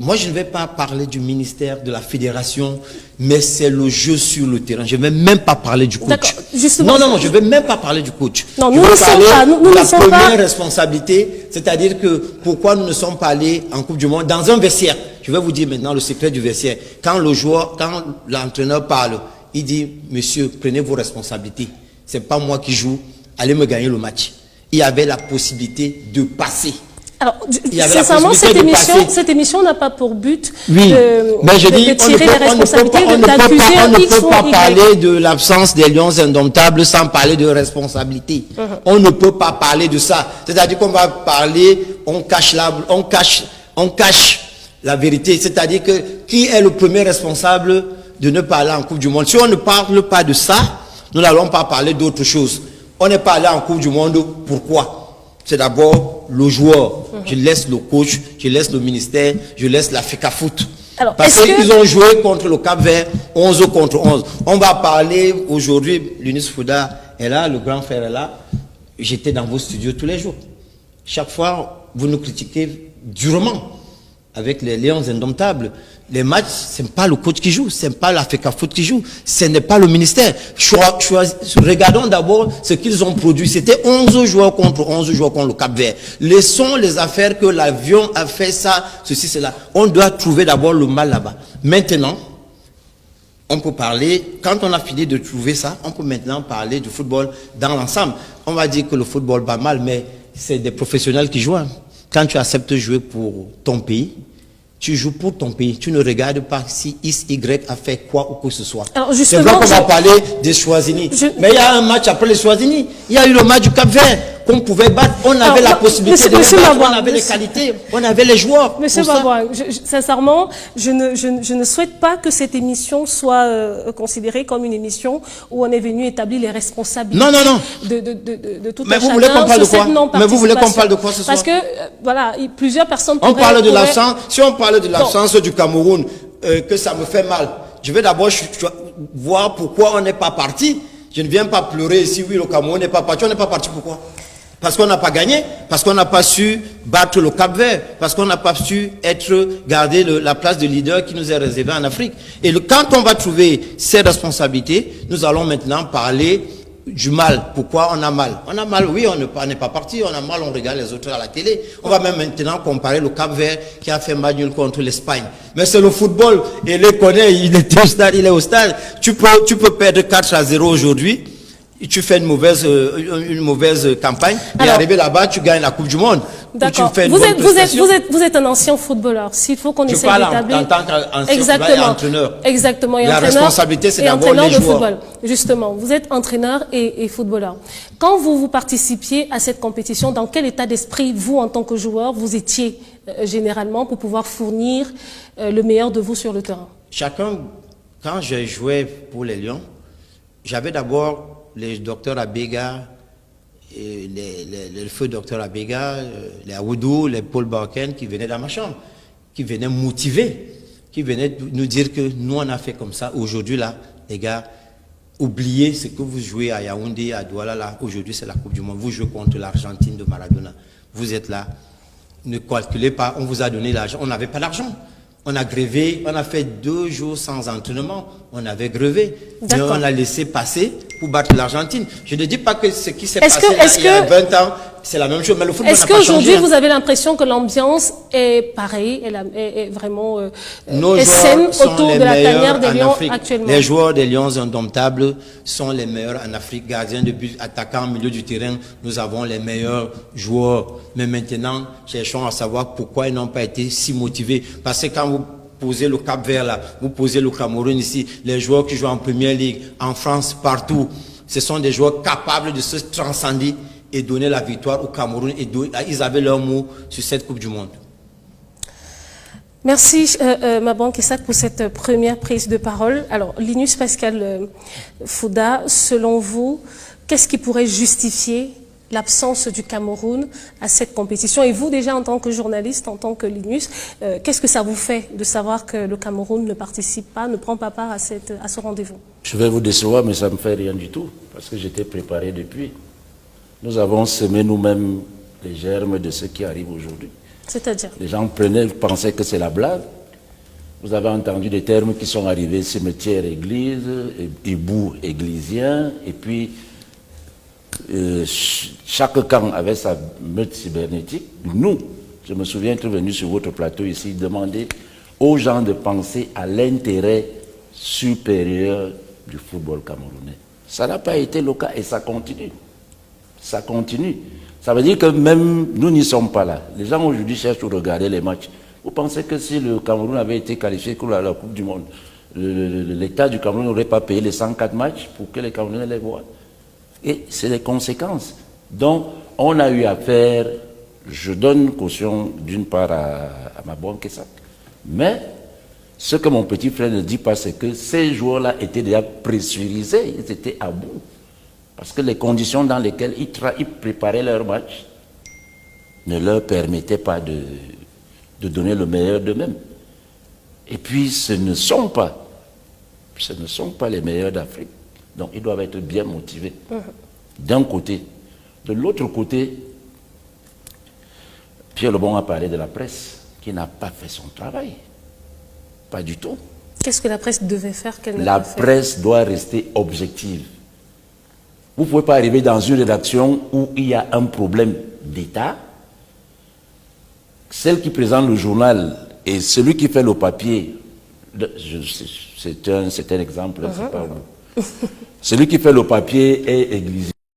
moi, je ne vais pas parler du ministère, de la fédération, mais c'est le jeu sur le terrain. Je ne vais même pas parler du coach. Non, je ne vais même pas parler du coach. Non, nous ne sommes pas. Nous la ne sommes première pas. responsabilité, c'est-à-dire que pourquoi nous ne sommes pas allés en Coupe du Monde dans un vestiaire. Je vais vous dire maintenant le secret du vestiaire. Quand l'entraîneur parle, il dit, monsieur, prenez vos responsabilités. C'est pas moi qui joue, allez me gagner le match. Il y avait la possibilité de passer. Alors, sincèrement, cette émission n'a pas pour but de tirer les responsabilités, d'accuser on ne peut pas parler de l'absence des lions indomptables sans parler de responsabilité. On ne peut pas parler de ça. C'est-à-dire qu'on va parler, on cache la vérité. C'est-à-dire que qui est le premier responsable de ne pas aller en Coupe du Monde? Si on ne parle pas de ça, nous n'allons pas parler d'autre chose. On n'est pas allé en Coupe du Monde, pourquoi? C'est d'abord le joueur. Je laisse le coach, je laisse le ministère, je laisse la FECAFOOT. Parce qu'ils ont joué contre le Cap-Vert, 11 contre 11. On va parler aujourd'hui, l'UNIS Fouda est là, le grand frère est là. J'étais dans vos studios tous les jours. Chaque fois, vous nous critiquez durement avec les Lions indomptables. Les matchs, ce n'est pas le coach qui joue, ce n'est pas la FECAFOOT qui joue, ce n'est pas le ministère. Regardons d'abord ce qu'ils ont produit. C'était 11 joueurs contre le Cap-Vert. Laissons les affaires que l'avion a fait ça, ceci, cela. On doit trouver d'abord le mal là-bas. Maintenant, on peut parler, quand on a fini de trouver ça, on peut maintenant parler du football dans l'ensemble. On va dire que le football va mal, mais c'est des professionnels qui jouent. Quand tu acceptes de jouer pour ton pays, tu joues pour ton pays. Tu ne regardes pas si X, Y a fait quoi ou quoi que ce soit. C'est vrai qu'on va parler des Swazini. Mais il y a un match après les Swazini. Il y a eu le match du Cap-Vert qu'on pouvait battre. On avait la possibilité de les battre. On avait les qualités. On avait les joueurs. Monsieur Babouang, sincèrement, je ne souhaite pas que cette émission soit considérée comme une émission où on est venu établir les responsabilités de tout un chacun. Mais vous voulez qu'on parle de quoi? Mais vous voulez qu'on parle de quoi ce soir? Parce que, voilà, plusieurs personnes on parle de l'absence. Si on parle de l'absence du Cameroun, que ça me fait mal, je vais d'abord voir pourquoi on n'est pas parti. Je ne viens pas pleurer ici, oui, le Cameroun n'est pas parti. On n'est pas parti pourquoi? Parce qu'on n'a pas gagné, parce qu'on n'a pas su battre le Cap-Vert, parce qu'on n'a pas su garder la place de leader qui nous est réservée en Afrique. Et quand on va trouver ces responsabilités, nous allons maintenant parler du mal. Pourquoi on a mal? On a mal, oui, on n'est pas parti, on a mal, on regarde les autres à la télé. On va même maintenant comparer le Cap-Vert qui a fait match nul contre l'Espagne. Mais c'est le football, et il les connaît, il était au stade, il est au stade. Tu peux perdre 4-0 aujourd'hui. Tu fais une mauvaise campagne, et arrivé là-bas, tu gagnes la Coupe du Monde. D'accord. Vous êtes un ancien footballeur. S'il faut qu'on essaie d'établir. En tant qu'ancien entraîneur. Exactement. La responsabilité, c'est d'abord les joueurs. Football. Justement, vous êtes entraîneur et footballeur. Quand vous participiez à cette compétition, dans quel état d'esprit, vous, en tant que joueur, vous étiez généralement pour pouvoir fournir le meilleur de vous sur le terrain? Quand je jouais pour les Lions, j'avais d'abord les docteurs Abega, le feu docteur Abega, les Aoudou, les Paul Barken qui venaient dans ma chambre, qui venaient motiver, qui venaient nous dire que nous on a fait comme ça. Aujourd'hui là, les gars, oubliez ce que vous jouez à Yaoundé, à Douala là. Aujourd'hui c'est la Coupe du Monde. Vous jouez contre l'Argentine de Maradona. Vous êtes là. Ne calculez pas. On vous a donné l'argent. On n'avait pas l'argent. On a grévé, on a fait 2 jours sans entraînement, on avait grévé, mais on a laissé passer pour battre l'Argentine. Je ne dis pas que ce qui s'est passé il y a 20 ans, c'est la même chose, mais le football n'a pas changé. Est-ce qu'aujourd'hui vous avez l'impression que l'ambiance est pareille, est vraiment saine autour de la tanière des Lions actuellement? Les joueurs des Lions indomptables sont les meilleurs en Afrique, gardiens de but, attaquants au milieu du terrain, nous avons les meilleurs joueurs. Mais maintenant, cherchons à savoir pourquoi ils n'ont pas été si motivés. Parce que quand vous posez le Cap-Vert là, vous posez le Cameroun ici, les joueurs qui jouent en Première Ligue, en France, partout, ce sont des joueurs capables de se transcender et donner la victoire au Cameroun. Et ils avaient leur mot sur cette Coupe du Monde. Merci Mabouang Kesak pour cette première prise de parole. Alors, Linus Pascal Fouda, selon vous, qu'est-ce qui pourrait justifier l'absence du Cameroun à cette compétition? Et vous, déjà, en tant que journaliste, en tant que Linus, qu'est-ce que ça vous fait de savoir que le Cameroun ne participe pas, ne prend pas part à ce rendez-vous? Je vais vous décevoir, mais ça ne me fait rien du tout, parce que j'étais préparé depuis. Nous avons semé nous-mêmes les germes de ce qui arrive aujourd'hui. C'est-à-dire? Les gens pensaient que c'est la blague. Vous avez entendu des termes qui sont arrivés, cimetière, église, hibou, églisien, et puis chaque camp avait sa meute cybernétique. Nous, je me souviens être venu sur votre plateau ici, demander aux gens de penser à l'intérêt supérieur du football camerounais. Ça n'a pas été le cas et ça continue. Ça continue. Ça veut dire que même nous n'y sommes pas là. Les gens aujourd'hui cherchent à regarder les matchs. Vous pensez que si le Cameroun avait été qualifié pour la Coupe du Monde, l'État du Cameroun n'aurait pas payé les 104 matchs pour que les Camerounais les voient? Et c'est les conséquences. Donc, on a eu affaire, je donne caution d'une part à Mabon Kesak. Mais, ce que mon petit frère ne dit pas, c'est que ces joueurs-là étaient déjà pressurisés, ils étaient à bout. Parce que les conditions dans lesquelles ils préparaient leur match ne leur permettaient pas de donner le meilleur d'eux-mêmes. Et puis, ce ne sont pas les meilleurs d'Afrique. Donc, ils doivent être bien motivés. D'un côté. De l'autre côté, Pierre Lebon a parlé de la presse, qui n'a pas fait son travail. Pas du tout. Qu'est-ce que la presse devait faire qu'elle n'a La pas fait? presse doit rester objective. Vous ne pouvez pas arriver dans une rédaction où il y a un problème d'État. Celle qui présente le journal et celui qui fait le papier, c'est un exemple, c'est pas vous. Celui qui fait le papier est églisé.